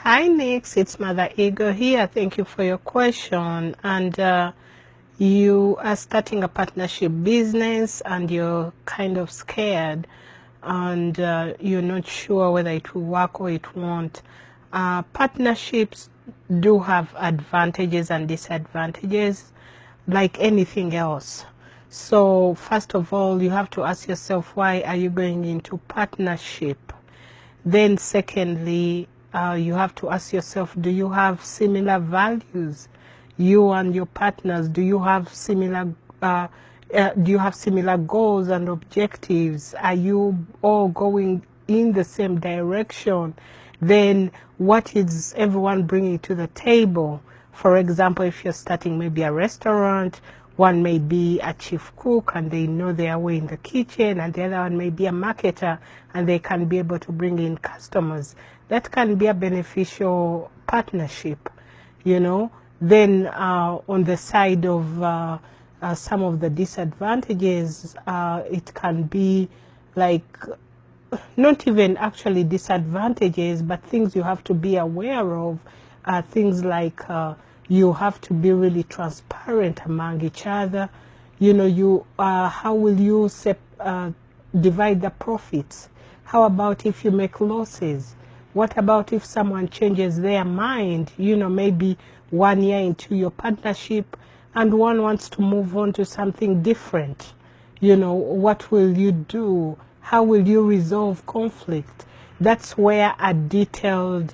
Hi, Nix. It's Mother Ego here. Thank you for your question. And you are starting a partnership business and you're kind of scared and you're not sure whether it will work or it won't. Partnerships do have advantages and disadvantages like anything else. So first of all, you have to ask yourself, why are you going into partnership? Then secondly, you have to ask yourself, do you have similar values? You and your partners, do you have similar goals and objectives? Are you all going in the same direction? Then what is everyone bringing to the table? For example, if you're starting maybe a restaurant, one may be a chief cook and they know their way in the kitchen, and the other one may be a marketer and they can be able to bring in customers. That can be a beneficial partnership, you know. Then on the side of some of the disadvantages, it can be like not even actually disadvantages, but things you have to be aware of. Things like you have to be really transparent among each other. You know, how will you divide the profits? How about if you make losses? What about if someone changes their mind? You know, maybe 1 year into your partnership and one wants to move on to something different. You know, what will you do? How will you resolve conflict? That's where a detailed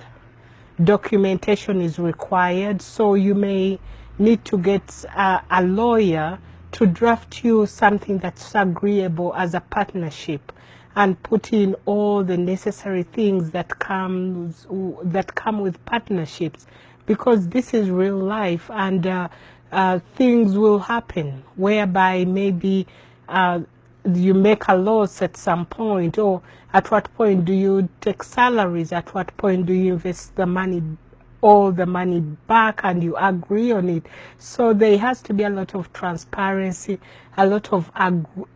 documentation is required. So you may need to get a lawyer to draft you something that's agreeable as a partnership and put in all the necessary things that come with partnerships, because this is real life, and things will happen whereby maybe you make a loss at some point, or at what point do you take salaries, at what point do you invest the money, all the money back, and you agree on it. So there has to be a lot of transparency, a lot of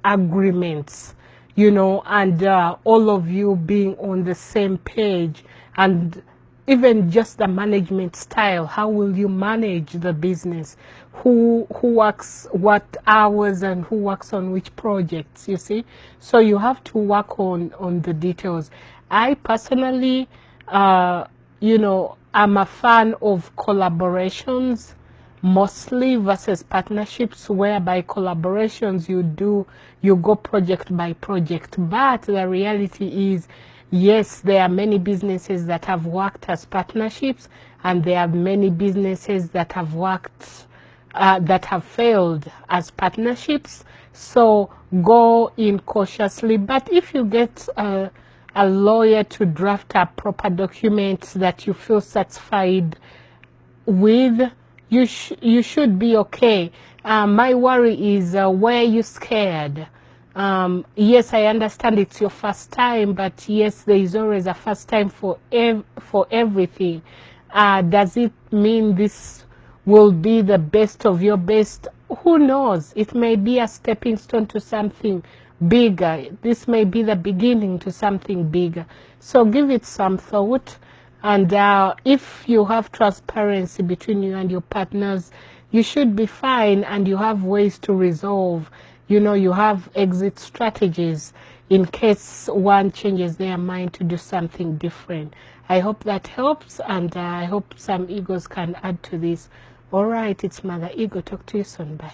agreements, you know, and all of you being on the same page. And even just the management style, how will you manage the business? Who works what hours and who works on which projects, you see? So you have to work on the details. I personally, you know, I'm a fan of collaborations mostly versus partnerships, whereby collaborations you go project by project. But the reality is, yes, there are many businesses that have worked as partnerships, and there are many businesses that have worked that have failed as partnerships. So go in cautiously. But if you get a lawyer to draft a proper document that you feel satisfied with, you should be okay. My worry is, where you scared? Yes, I understand it's your first time, but yes, there is always a first time for everything. Does it mean this will be the best of your best? Who knows? It may be a stepping stone to something bigger. This may be the beginning to something bigger. So give it some thought. And if you have transparency between you and your partners, you should be fine, and you have ways to resolve. You know, you have exit strategies in case one changes their mind to do something different. I hope that helps, and I hope some egos can add to this. All right, it's Mother Ego. Talk to you soon. Bye.